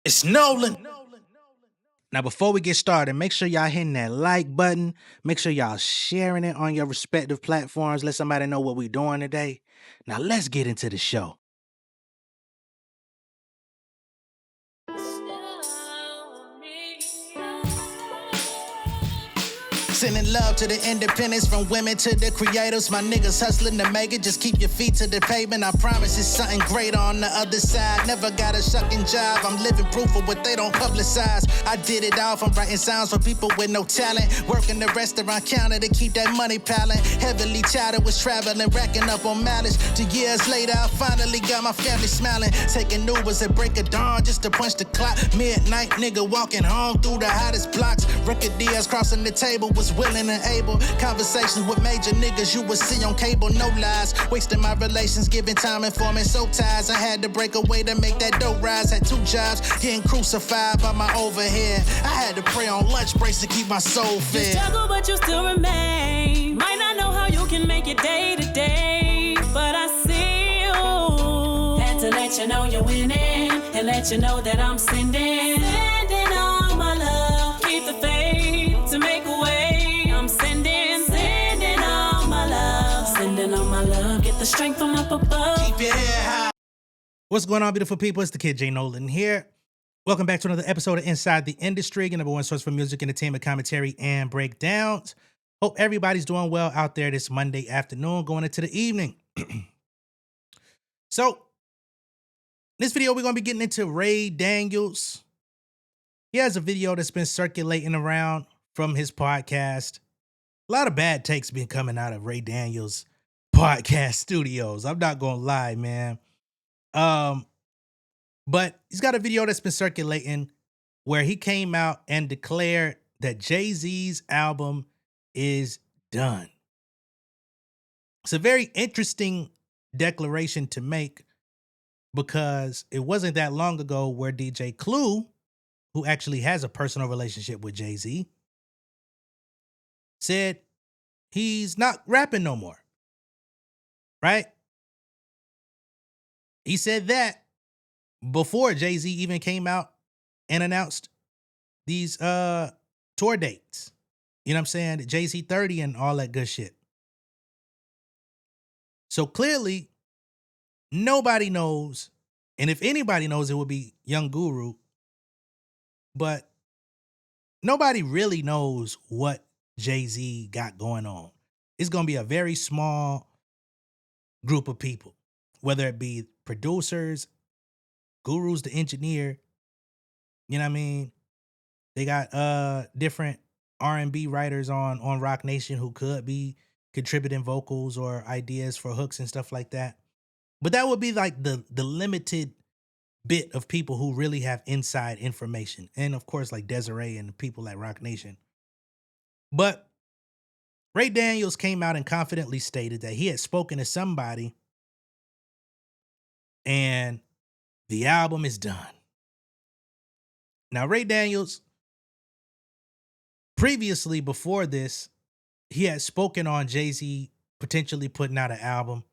It's Nolan. Now, before we get started, make sure y'all hitting that like button. Make sure y'all sharing it on your respective platforms. Let somebody know what we're doing today. Now, let's get into the show. Sending love to the independents, from women to the creators. My niggas hustling to make it. Just keep your feet to the pavement. I promise it's something greater on the other side. Never got a shucking job. I'm living proof of what they don't publicize. I did it all from writing sounds for people with no talent. Working the restaurant counter to keep that money piling. Heavily touted was traveling, racking up on mileage. 2 years later, I finally got my family smiling. Taking Ubers at break of dawn just to punch the clock. Midnight nigga walking home through the hottest blocks. Record deals crossing the table was willing and able. Conversations with major niggas you would see on cable, no lies. Wasting my relations, giving time and forming soul ties. I had to break away to make that dough rise. Had 2 jobs, getting crucified by my overhead. I had to pray on lunch breaks to keep my soul fed. You struggle, but you still remain. Might not know how you can make it day to day, but I see you. Had to let you know you're winning, and let you know that I'm sending all my love. Keep the faith to make a way. I'm sending all my love. Sending all my love. Get the strength from up above. Keep your head high. What's going on, beautiful people? It's the kid J Nolan here. Welcome back to another episode of Inside the Industry, your number one source for music, entertainment, commentary, and breakdowns. Hope everybody's doing well out there this Monday afternoon, going into the evening. So, this video, we're going to be getting into Ray Daniels. He has a video that's been circulating around from his podcast. A lot of bad takes been coming out of Ray Daniels' podcast studios. I'm not going to lie, man. But he's got a video that's been circulating where he came out and declared that Jay-Z's album is done. It's a very interesting declaration to make because it wasn't that long ago where DJ Clue, who actually has a personal relationship with Jay-Z, said he's not rapping no more. Right? He said that before Jay-Z even came out and announced these tour dates. You know what I'm saying? Jay-Z 30 and all that good shit. So clearly, nobody knows, and if anybody knows, it would be Young Guru, but nobody really knows what Jay-Z got going on. It's going to be a very small group of people, whether it be producers, Guru's the engineer, you know what I mean? They got different R&B writers on Rock Nation who could be contributing vocals or ideas for hooks and stuff like that. But that would be like the limited bit of people who really have inside information. And of course, like Desiree and the people at Rock Nation. But Ray Daniels came out and confidently stated that he had spoken to somebody and the album is done. Now, Ray Daniels, previously before this, he had spoken on Jay-Z potentially putting out an album,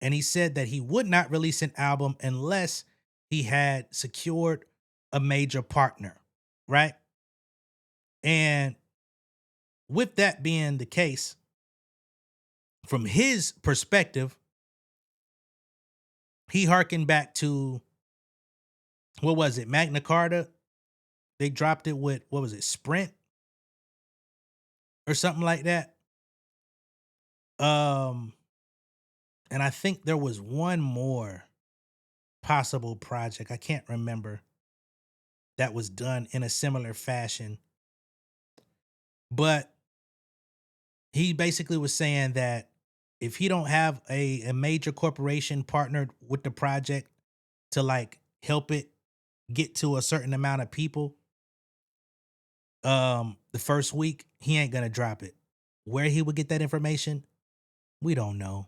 and he said that he would not release an album unless he had secured a major partner, right? And with that being the case, from his perspective, he hearkened back to, what was it, Magna Carta? They dropped it with, what was it, Sprint? Or something like that. And I think there was one more possible project, I can't remember, that was done in a similar fashion. But he basically was saying that if he don't have a major corporation partnered with the project to like help it get to a certain amount of people, the first week, he ain't gonna drop it. Where he would get that information, we don't know.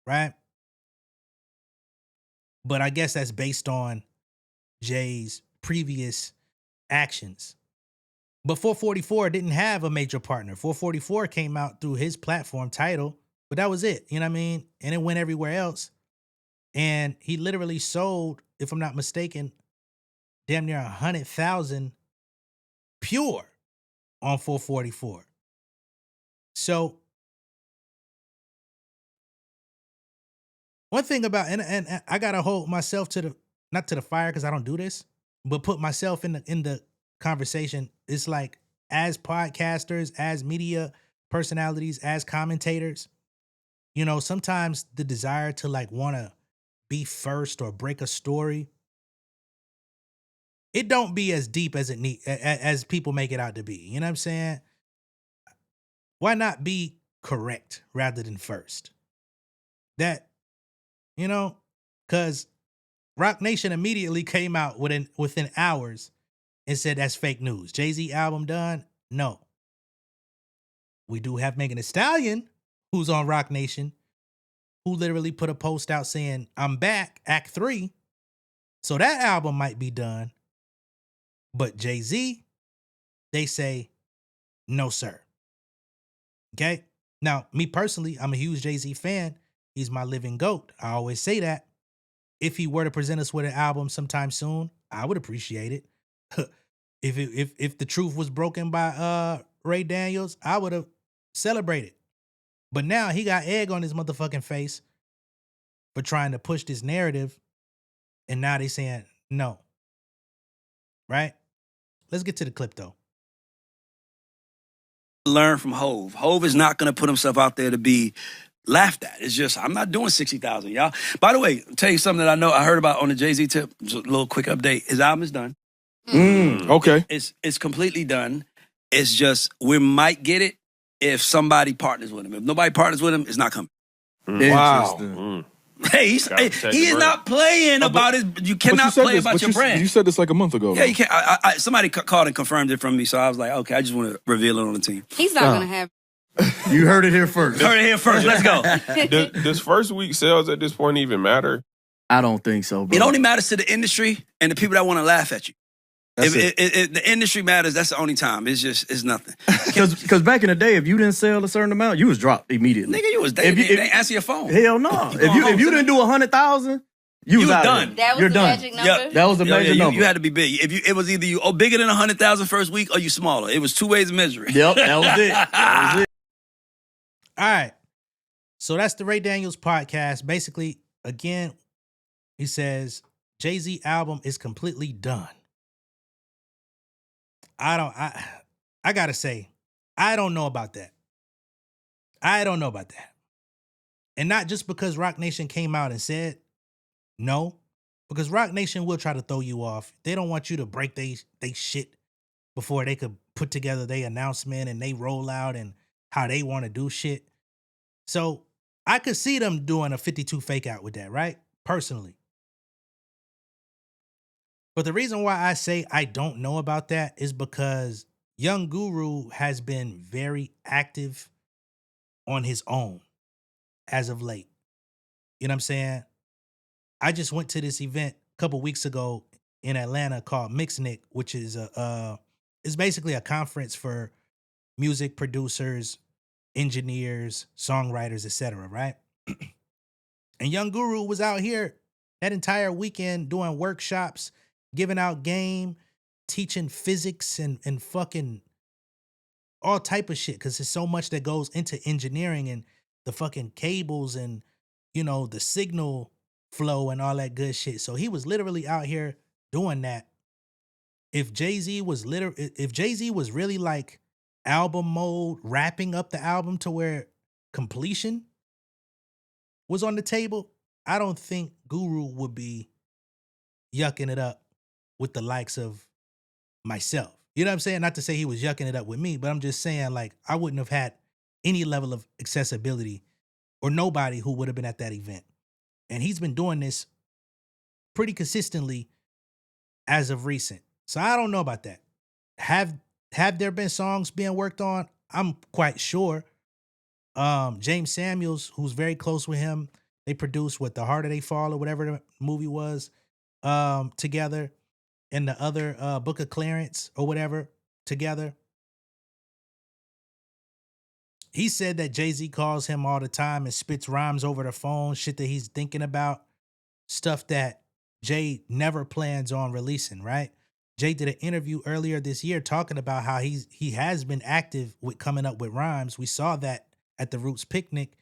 Right? But I guess that's based on Jay's previous actions. But 444 didn't have a major partner. 444 came out through his platform Tidal, but that was it. You know what I mean? And it went everywhere else. And he literally sold, if I'm not mistaken, damn near 100,000 pure on 444. So one thing about and I gotta hold myself to the not to the fire because I don't do this, but put myself in the conversation. It's like as podcasters, as media personalities, as commentators, sometimes the desire to like want to be first or break a story, it don't be as deep as as people make it out to be. You know what I'm saying? Why not be correct rather than first? That, because Rock Nation immediately came out within hours and said that's fake news. Jay-Z album done? No. We do have Megan Thee Stallion, who's on Rock Nation, who literally put a post out saying, I'm back, Act 3. So that album might be done. But Jay-Z, they say, no, sir. Okay? Now, me personally, I'm a huge Jay-Z fan. He's my living GOAT. I always say that. If he were to present us with an album sometime soon, I would appreciate it. If the truth was broken by Ray Daniels, I would have celebrated. But now he got egg on his motherfucking face for trying to push this narrative, and now they saying no. Right? Let's get to the clip though. Learn from Hove. Hove is not going to put himself out there to be laughed at. It's just, I'm not doing 60,000, y'all. By the way, I'll tell you something that I heard about on the Jay-Z tip. Just a little quick update. His album is done. Okay. It's completely done. It's just, we might get it if somebody partners with him. If nobody partners with him, it's not coming. Wow. Hey, he is not playing about his. You cannot play about your brand. You said this like a month ago. Yeah, you can't. Somebody called and confirmed it from me, so I was like, okay, I just want to reveal it on the team. He's not going to have. You heard it here first. Heard it here first. Let's go. Does first week sales at this point even matter? I don't think so, bro. It only matters to the industry and the people that want to laugh at you. That's If the industry matters, that's the only time. It's nothing. Because back in the day, if you didn't sell a certain amount, you was dropped immediately. Nigga, you was dead. They answer your phone. Hell no. If you didn't do 100,000, you was out done. Of That was You're the done. magic number. Yep. That was the major number. You had to be big. It was either you bigger than 100,000 first week or you smaller. It was two ways of measuring. Yep, that was it. That was it. All right. So that's the Ray Daniels podcast. Basically, again, he says Jay-Z album is completely done. I gotta say, I don't know about that. And not just because Rock Nation came out and said no, because Rock Nation will try to throw you off. They don't want you to break they shit before they could put together their announcement and they roll out and how they want to do shit. So I could see them doing a 52 fake out with that, right? Personally. But the reason why I say I don't know about that is because Young Guru has been very active on his own as of late. You know what I'm saying? I just went to this event a couple weeks ago in Atlanta called Mixnick, which is is basically a conference for music producers, engineers, songwriters, etc., right? And Young Guru was out here that entire weekend doing workshops, giving out game, teaching physics and fucking all type of shit, because there's so much that goes into engineering and the fucking cables and, the signal flow and all that good shit. So he was literally out here doing that. If Jay-Z was really like album mode, wrapping up the album to where completion was on the table, I don't think Guru would be yucking it up with the likes of myself. You know what I'm saying? Not to say he was yucking it up with me, but I'm just saying, like, I wouldn't have had any level of accessibility or nobody who would have been at that event. And he's been doing this pretty consistently as of recent. So I don't know about that. Have there been songs being worked on? I'm quite sure. James Samuels, who's very close with him, they produced The Harder They Fall or whatever the movie was, together. And the other Book of Clarence or whatever together. He said that Jay-Z calls him all the time and spits rhymes over the phone, shit that he's thinking about, stuff that Jay never plans on releasing, right? Jay did an interview earlier this year talking about how he has been active with coming up with rhymes. We saw that at the Roots picnic,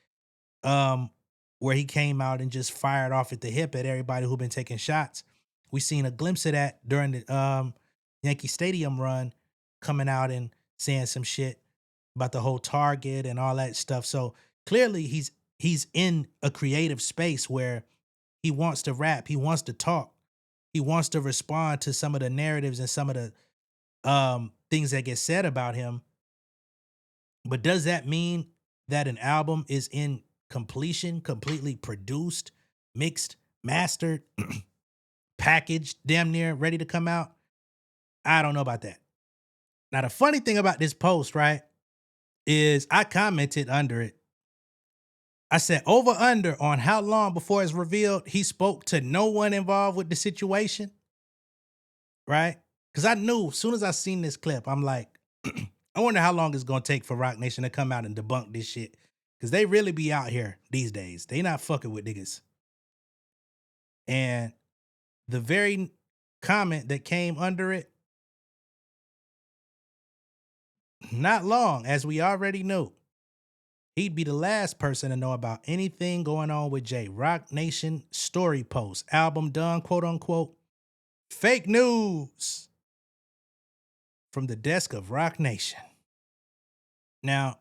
where he came out and just fired off at the hip at everybody who been taking shots. We seen a glimpse of that during the Yankee Stadium run, coming out and saying some shit about the whole Target and all that stuff. So clearly he's in a creative space where he wants to rap, he wants to talk, he wants to respond to some of the narratives and some of the things that get said about him. But does that mean that an album is in completion, completely produced, mixed, mastered, packaged, damn near ready to come out? I don't know about that. Now, the funny thing about this post, right, is I commented under it. I said, over under on how long before it's revealed he spoke to no one involved with the situation, right? Because I knew as soon as I seen this clip, I'm like, I wonder how long it's going to take for Roc Nation to come out and debunk this shit. Because they really be out here these days. They not fucking with niggas. And the very comment that came under it, not long, as we already knew, he'd be the last person to know about anything going on with Jay. Roc Nation story post, album done, quote unquote, fake news from the desk of Roc Nation. Now,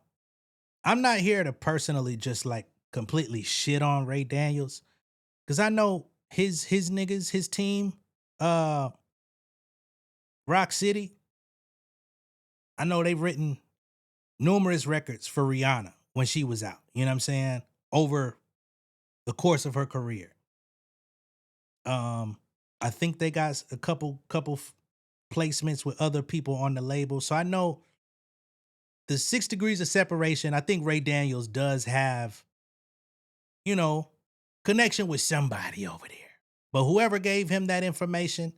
I'm not here to personally just like completely shit on Ray Daniels, because I know his niggas, his team, Rock City, I know they've written numerous records for Rihanna when she was out, you know what I'm saying, over the course of her career. I think they got a couple placements with other people on the label. So I know the 6 degrees of separation, I think Ray Daniels does have, you know, connection with somebody over there. But whoever gave him that information,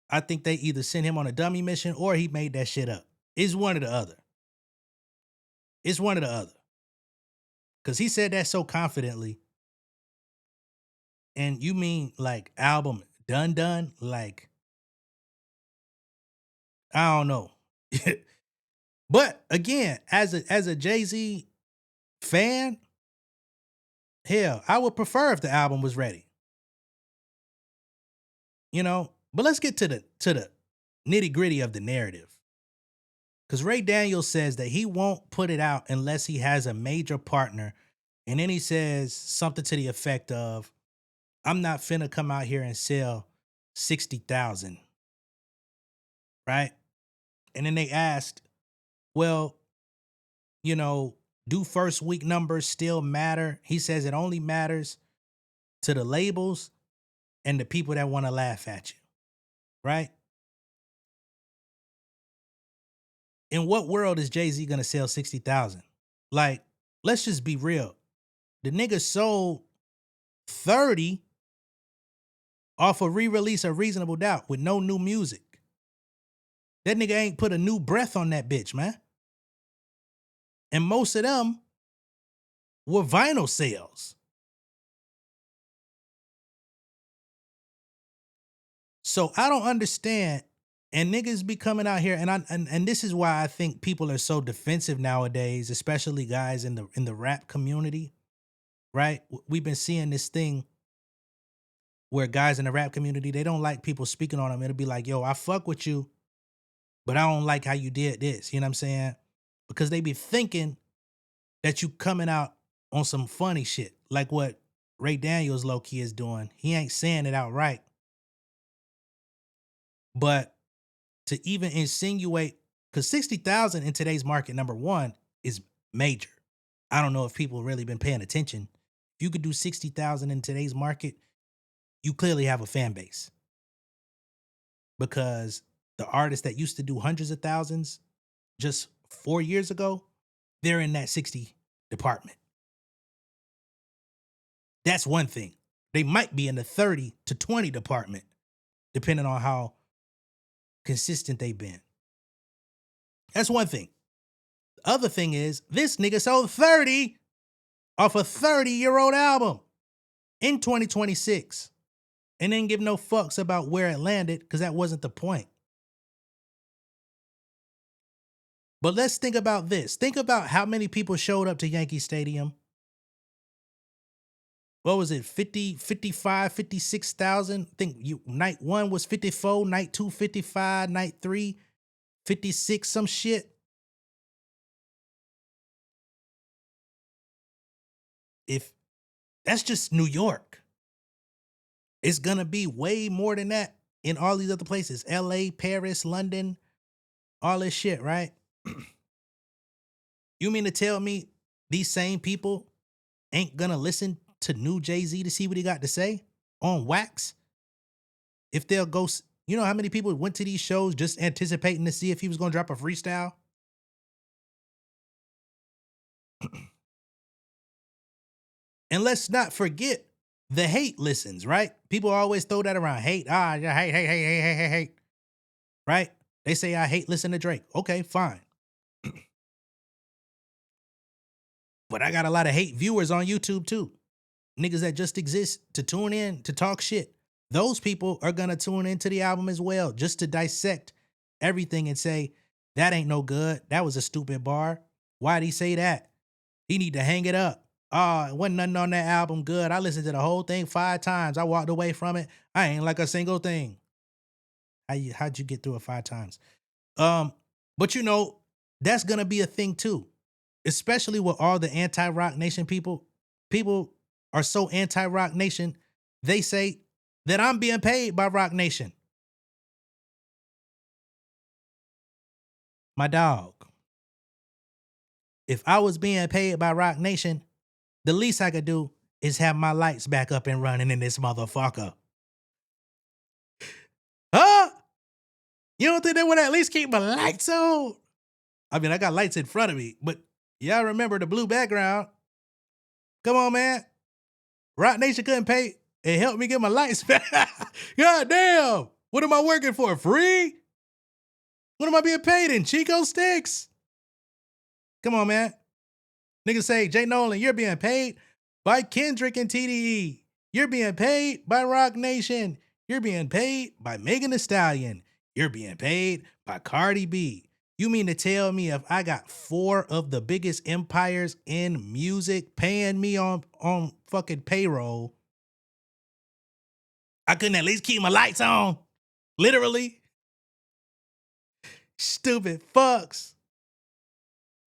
I think they either sent him on a dummy mission or he made that shit up. It's one or the other. It's one or the other. Because he said that so confidently. And you mean like album done? Like, I don't know. But again, as a Jay-Z fan, hell, I would prefer if the album was ready. You know, but let's get to the nitty-gritty of the narrative. Because Ray Daniels says that he won't put it out unless he has a major partner. And then he says something to the effect of, I'm not finna come out here and sell 60,000. Right? And then they asked, well, you know, do first week numbers still matter? He says it only matters to the labels and the people that want to laugh at you. Right? In what world is Jay-Z going to sell 60,000? Like, let's just be real. The nigga sold 30 off a re-release of Reasonable Doubt with no new music. That nigga ain't put a new breath on that bitch, man. And most of them were vinyl sales. So I don't understand. And niggas be coming out here, and this is why I think people are so defensive nowadays, especially guys in the rap community, right? We've been seeing this thing where guys in the rap community, they don't like people speaking on them. It'll be like, yo, I fuck with you, but I don't like how you did this. You know what I'm saying? Because they be thinking that you coming out on some funny shit, like what Ray Daniels low-key is doing. He ain't saying it outright. But to even insinuate, because 60,000 in today's market, number one, is major. I don't know if people really been paying attention. If you could do 60,000 in today's market, you clearly have a fan base. Because the artists that used to do hundreds of thousands just 4 years ago, they're in that 60 department. That's one thing. They might be in the 30 to 20 department, depending on how consistent they've been. That's one thing. The other thing is, this nigga sold 30 off a 30-year-old album in 2026. and didn't give no fucks about where it landed because that wasn't the point. But let's think about this. Think about how many people showed up to Yankee Stadium. What was it? 50, 55, 56,000? I think night 1 was 54, night 2, 55, night 3, 56, some shit. If that's just New York, it's gonna be way more than that in all these other places. LA, Paris, London, all this shit, right? You mean to tell me these same people ain't gonna listen to new Jay-Z to see what he got to say on wax? If they'll go, you know how many people went to these shows just anticipating to see if he was gonna drop a freestyle? And let's not forget the hate listens, right? People always throw that around. Hate, yeah, hate. Right? They say I hate listening to Drake. Okay, fine. But I got a lot of hate viewers on YouTube too. Niggas that just exist to tune in, to talk shit. Those people are gonna tune into the album as well, just to dissect everything and say, that ain't no good. That was a stupid bar. Why'd he say that? He need to hang it up. It wasn't nothing on that album good. I listened to the whole thing 5 times. I walked away from it. I ain't like a single thing. How'd you get through it 5 times? But you know, that's gonna be a thing too. Especially with all the anti-Rock Nation people. People are so anti-Rock Nation, they say that I'm being paid by Rock Nation. My dog. If I was being paid by Rock Nation, the least I could do is have my lights back up and running in this motherfucker. Huh? You don't think they would at least keep my lights on? I mean, I got lights in front of me, but y'all remember the blue background. Come on, man. Rock Nation couldn't pay and help me get my lights back. God damn. What am I working for? Free? What am I being paid in? Chico sticks? Come on, man. Niggas say, J Nolan, you're being paid by Kendrick and TDE. You're being paid by Rock Nation. You're being paid by Megan Thee Stallion. You're being paid by Cardi B. You mean to tell me if I got 4 of the biggest empires in music paying me on fucking payroll, I couldn't at least keep my lights on? Literally. Stupid fucks.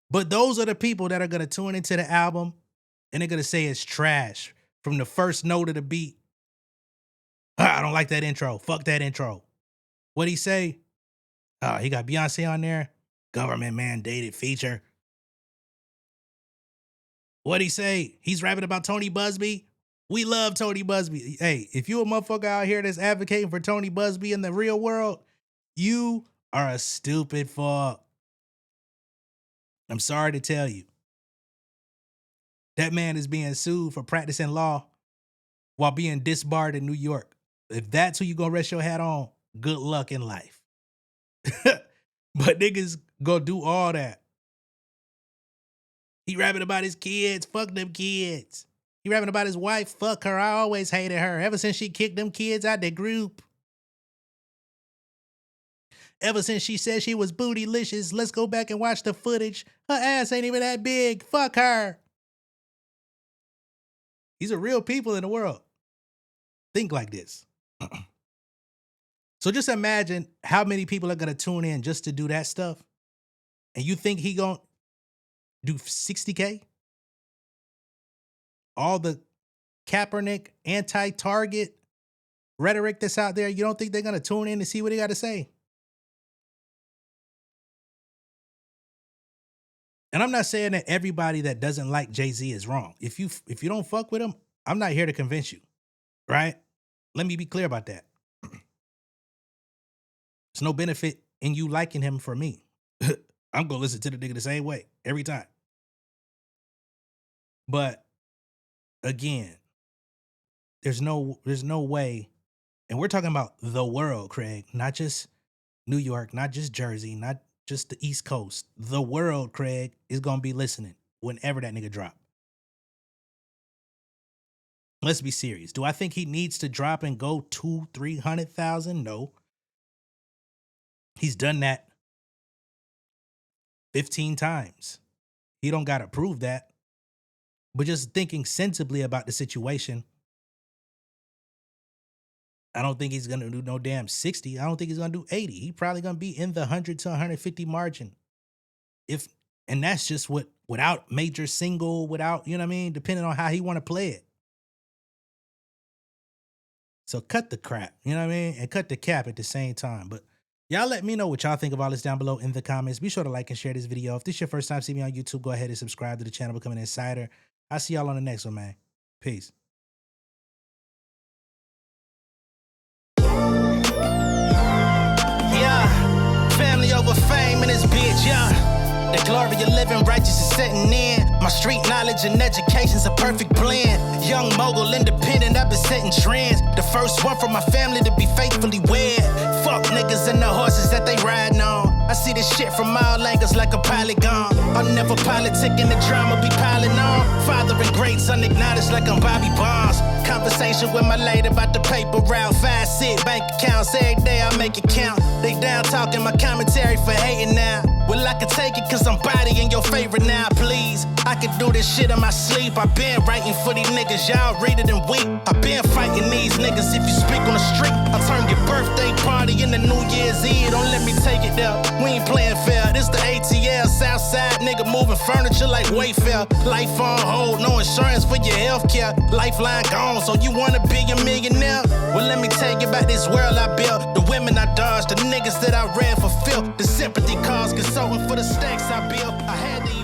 But those are the people that are going to tune into the album and they're going to say it's trash from the first note of the beat. I don't like that intro. Fuck that intro. What'd he say? He got Beyonce on there. Government mandated feature. What'd he say? He's rapping about Tony Busby. We love Tony Busby. Hey, if you a motherfucker out here that's advocating for Tony Busby in the real world, you are a stupid fuck. I'm sorry to tell you. That man is being sued for practicing law while being disbarred in New York. If that's who you gonna rest your hat on, good luck in life. But niggas gonna do all that. He rapping about his kids. Fuck them kids. He rapping about his wife. Fuck her. I always hated her. Ever since she kicked them kids out the group. Ever since she said she was bootylicious. Let's go back and watch the footage. Her ass ain't even that big. Fuck her. These are real people in the world. Think like this. So just imagine how many people are going to tune in just to do that stuff. And you think he going to do 60K? All the Kaepernick anti-target rhetoric that's out there, you don't think they're going to tune in to see what he got to say? And I'm not saying that everybody that doesn't like Jay-Z is wrong. If you don't fuck with him, I'm not here to convince you, right? Let me be clear about that. There's no benefit in you liking him for me. I'm going to listen to the nigga the same way every time. But again, there's no way. And we're talking about the world, Craig, not just New York, not just Jersey, not just the East Coast. The world, Craig, is going to be listening whenever that nigga drop. let's be serious. Do I think he needs to drop and go 200,000-300,000? No. He's done that 15 times. He don't got to prove that. But just thinking sensibly about the situation, I don't think he's going to do no damn 60. I don't think he's going to do 80. He probably going to be in the 100 to 150 margin. And that's just without major single, without, you know what I mean, depending on how he want to play it. So cut the crap, you know what I mean? And cut the cap at the same time. But y'all let me know what y'all think of all this down below in the comments. Be sure to like and share this video. If this is your first time seeing me on YouTube, go ahead and subscribe to the channel, become an insider. I'll see y'all on the next one, man. Peace. Yeah, family over fame in this bitch, yeah. The glory of living righteous is setting in. My street knowledge and education's a perfect blend. Young mogul, independent, I've been setting trends. The first one from my family to be faithfully wed. Fuck niggas and the horses that they riding on. I see this shit from all angles like a polygon. I'll never politic and the drama be piling on. Father and great son acknowledged like I'm Bobby Bonds. Conversation with my lady about the paper route. 5 sit bank accounts every day I make it count. They down talking my commentary for hating now. Well, I can take it cause I'm bodying your favorite now, please. I can do this shit in my sleep. I been writing for these niggas, y'all read it and weep. I been fighting these niggas if you speak on the street. I'll turn your birthday party into New Year's Eve. Don't let me take it there. We ain't playing fair. This the ATL, Southside nigga moving furniture like Wayfair. Life on hold, no insurance for your healthcare. Lifeline gone, so you wanna be a millionaire? Well, let me tell you about this world I built. The women I dodged, the niggas that I read for filth. The sympathy cause consulting for the stacks I built. I had to